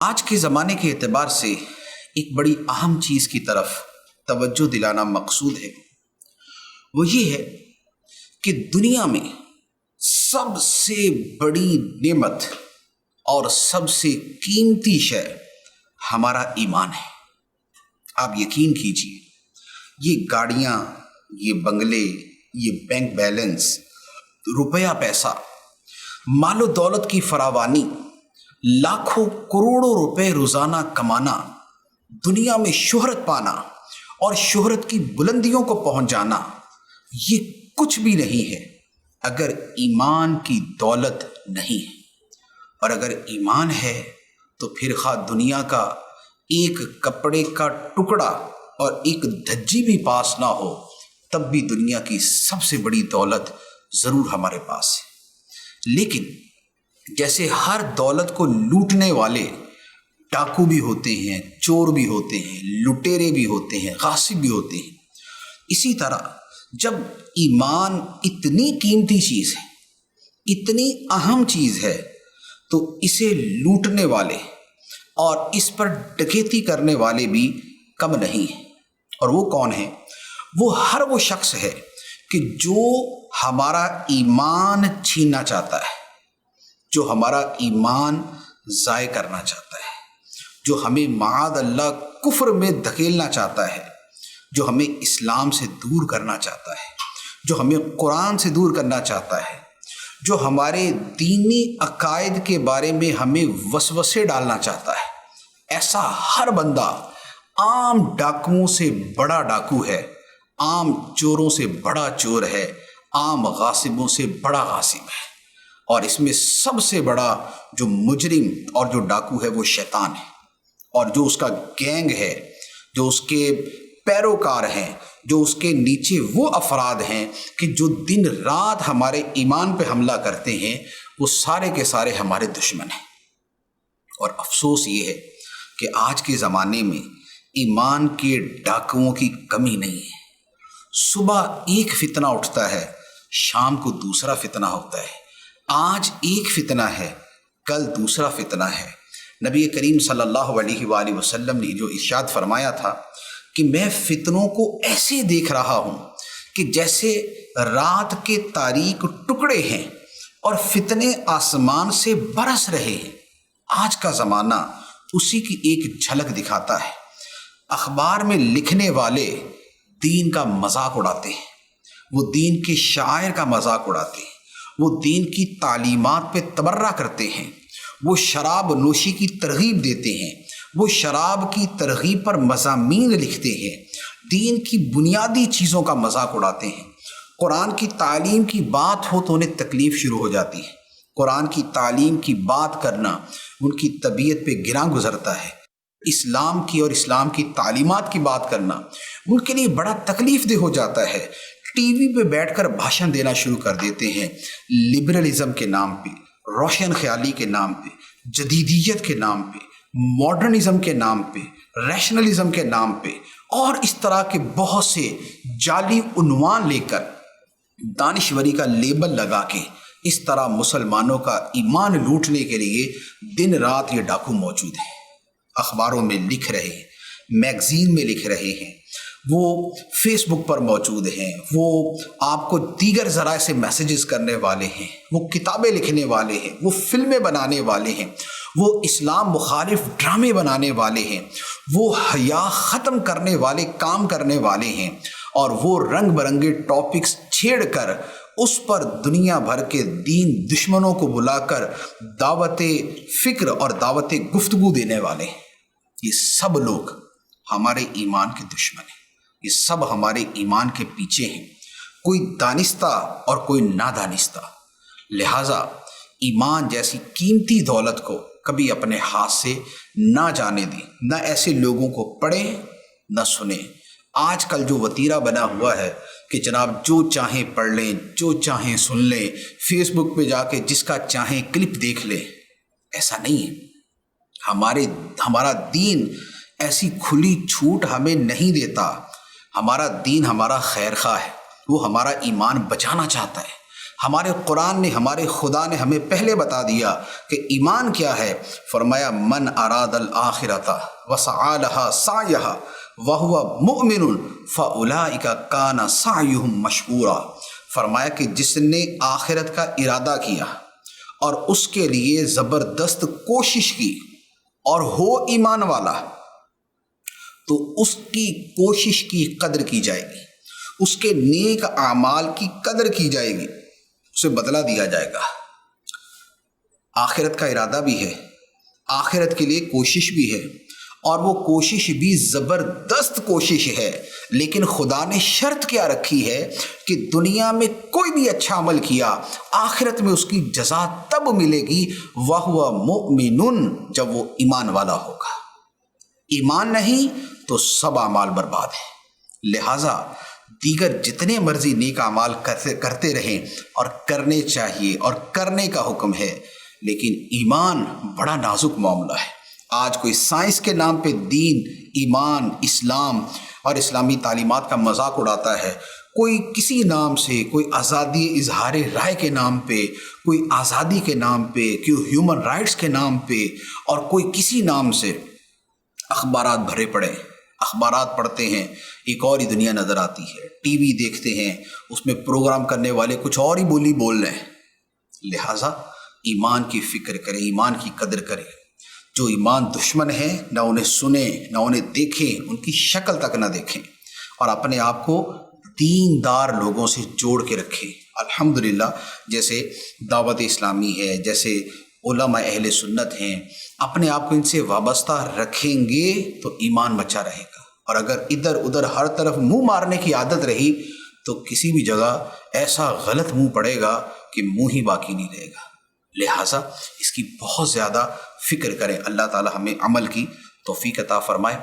آج کے زمانے کے اعتبار سے ایک بڑی اہم چیز کی طرف توجہ دلانا مقصود ہے۔ وہ یہ ہے کہ دنیا میں سب سے بڑی نعمت اور سب سے قیمتی شے ہمارا ایمان ہے۔ آپ یقین کیجئے، یہ گاڑیاں، یہ بنگلے، یہ بینک بیلنس، روپیہ پیسہ، مال و دولت کی فراوانی، لاکھوں کروڑوں روپے روزانہ کمانا، دنیا میں شہرت پانا اور شہرت کی بلندیوں کو پہنچ جانا، یہ کچھ بھی نہیں ہے اگر ایمان کی دولت نہیں ہے۔ اور اگر ایمان ہے تو پھر خواہ دنیا کا ایک کپڑے کا ٹکڑا اور ایک دھجی بھی پاس نہ ہو، تب بھی دنیا کی سب سے بڑی دولت ضرور ہمارے پاس ہے۔ لیکن جیسے ہر دولت کو لوٹنے والے ڈاکو بھی ہوتے ہیں، چور بھی ہوتے ہیں، لٹیرے بھی ہوتے ہیں، غاصب بھی ہوتے ہیں، اسی طرح جب ایمان اتنی قیمتی چیز ہے، اتنی اہم چیز ہے، تو اسے لوٹنے والے اور اس پر ڈکیتی کرنے والے بھی کم نہیں ہیں۔ اور وہ کون ہیں؟ وہ ہر وہ شخص ہے کہ جو ہمارا ایمان چھیننا چاہتا ہے، جو ہمارا ایمان ضائع کرنا چاہتا ہے، جو ہمیں معاذ اللہ کفر میں دھکیلنا چاہتا ہے، جو ہمیں اسلام سے دور کرنا چاہتا ہے، جو ہمیں قرآن سے دور کرنا چاہتا ہے، جو ہمارے دینی عقائد کے بارے میں ہمیں وسوسے ڈالنا چاہتا ہے، ایسا ہر بندہ عام ڈاکوؤں سے بڑا ڈاکو ہے، عام چوروں سے بڑا چور ہے، عام غاصبوں سے بڑا غاصب ہے۔ اور اس میں سب سے بڑا جو مجرم اور جو ڈاکو ہے وہ شیطان ہے، اور جو اس کا گینگ ہے، جو اس کے پیروکار ہیں، جو اس کے نیچے وہ افراد ہیں کہ جو دن رات ہمارے ایمان پہ حملہ کرتے ہیں، وہ سارے کے سارے ہمارے دشمن ہیں۔ اور افسوس یہ ہے کہ آج کے زمانے میں ایمان کے ڈاکوؤں کی کمی نہیں ہے۔ صبح ایک فتنہ اٹھتا ہے، شام کو دوسرا فتنہ ہوتا ہے، آج ایک فتنہ ہے، کل دوسرا فتنہ ہے۔ نبی کریم صلی اللہ علیہ وآلہ وسلم نے جو ارشاد فرمایا تھا کہ میں فتنوں کو ایسے دیکھ رہا ہوں کہ جیسے رات کے تاریک ٹکڑے ہیں اور فتنے آسمان سے برس رہے ہیں۔ آج کا زمانہ اسی کی ایک جھلک دکھاتا ہے۔ اخبار میں لکھنے والے دین کا مذاق اڑاتے ہیں، وہ دین کے شاعر کا مذاق اڑاتے ہیں، وہ دین کی تعلیمات پہ تبرہ کرتے ہیں، وہ شراب نوشی کی ترغیب دیتے ہیں، وہ شراب کی ترغیب پر مضامین لکھتے ہیں، دین کی بنیادی چیزوں کا مذاق اڑاتے ہیں۔ قرآن کی تعلیم کی بات ہو تو انہیں تکلیف شروع ہو جاتی ہے، قرآن کی تعلیم کی بات کرنا ان کی طبیعت پہ گراں گزرتا ہے، اسلام کی اور اسلام کی تعلیمات کی بات کرنا ان کے لیے بڑا تکلیف دہ ہو جاتا ہے۔ ٹی وی پہ بیٹھ کر بھاشن دینا شروع کر دیتے ہیں، لبرلزم کے نام پہ، روشن خیالی کے نام پہ، جدیدیت کے نام پہ، ماڈرنزم کے نام پہ، ریشنلزم کے نام پہ، اور اس طرح کے بہت سے جعلی عنوان لے کر دانشوری کا لیبل لگا کے اس طرح مسلمانوں کا ایمان لوٹنے کے لیے دن رات یہ ڈاکو موجود ہیں۔ اخباروں میں لکھ رہے ہیں، میگزین میں لکھ رہے ہیں، وہ فیس بک پر موجود ہیں، وہ آپ کو دیگر ذرائع سے میسیجز کرنے والے ہیں، وہ کتابیں لکھنے والے ہیں، وہ فلمیں بنانے والے ہیں، وہ اسلام مخالف ڈرامے بنانے والے ہیں، وہ حیا ختم کرنے والے کام کرنے والے ہیں، اور وہ رنگ برنگے ٹاپکس چھیڑ کر اس پر دنیا بھر کے دین دشمنوں کو بلا کر دعوت فکر اور دعوت گفتگو دینے والے ہیں۔ یہ سب لوگ ہمارے ایمان کے دشمن ہیں، یہ سب ہمارے ایمان کے پیچھے ہیں، کوئی دانستہ اور کوئی نادانستہ۔ لہٰذا ایمان جیسی قیمتی دولت کو کبھی اپنے ہاتھ سے نہ جانے دیں، نہ ایسے لوگوں کو پڑھیں نہ سنیں۔ آج کل جو وتیرہ بنا ہوا ہے کہ جناب جو چاہیں پڑھ لیں، جو چاہیں سن لیں، فیس بک پہ جا کے جس کا چاہیں کلپ دیکھ لیں، ایسا نہیں ہے۔ ہمارا دین ایسی کھلی چھوٹ ہمیں نہیں دیتا۔ ہمارا دین ہمارا خیر خواہ ہے، وہ ہمارا ایمان بچانا چاہتا ہے، ہمارے قرآن نے، ہمارے خدا نے ہمیں پہلے بتا دیا کہ ایمان کیا ہے. فرمایا من اراد الآخرۃ وسعی لها سعیھا وہو مؤمن فاولئک کان سعیھم مشکورا. فرمایا کہ جس نے آخرت کا ارادہ کیا اور اس کے لیے زبردست کوشش کی اور ہو ایمان والا، تو اس کی کوشش کی قدر کی جائے گی، اس کے نیک اعمال کی قدر کی جائے گی، اسے بدلہ دیا جائے گا. آخرت کا ارادہ بھی ہے، آخرت کے لیے کوشش بھی ہے، اور وہ کوشش بھی زبردست کوشش ہے. لیکن خدا نے شرط کیا رکھی ہے کہ دنیا میں کوئی بھی اچھا عمل کیا، آخرت میں اس کی جزا تب ملے گی وَهُوَ مُؤْمِنٌ، جب وہ ایمان والا ہوگا. ایمان نہیں تو سب اعمال برباد ہیں. لہٰذا دیگر جتنے مرضی نیک اعمال کرتے رہیں، اور کرنے چاہیے اور کرنے کا حکم ہے، لیکن ایمان بڑا نازک معاملہ ہے. آج کوئی سائنس کے نام پہ دین، ایمان، اسلام اور اسلامی تعلیمات کا مذاق اڑاتا ہے. کوئی کسی نام سے، کوئی آزادی اظہار رائے کے نام پہ، کوئی آزادی کے نام پہ، کوئی ہیومن رائٹس کے نام پہ، اور کوئی کسی نام سے اخبارات بھرے پڑے. اخبارات پڑھتے ہیں، ایک اور ہی دنیا نظر آتی ہے. ٹی وی دیکھتے ہیں، اس میں پروگرام کرنے والے کچھ اور ہی بولی بول رہے ہیں. لہٰذا ایمان کی فکر کریں، ایمان کی قدر کریں. جو ایمان دشمن ہیں، نہ انہیں سنیں، نہ انہیں دیکھیں، ان کی شکل تک نہ دیکھیں، اور اپنے آپ کو دیندار لوگوں سے جوڑ کے رکھیں. الحمدللہ جیسے دعوت اسلامی ہے، جیسے علماء اہل سنت ہیں، اپنے آپ کو ان سے وابستہ رکھیں گے تو ایمان بچا رہے گا. اور اگر ادھر ادھر ہر طرف منہ مارنے کی عادت رہی تو کسی بھی جگہ ایسا غلط منہ پڑے گا کہ منہ ہی باقی نہیں رہے گا. لہٰذا اس کی بہت زیادہ فکر کریں. اللہ تعالی ہمیں عمل کی توفیق عطا فرمائے.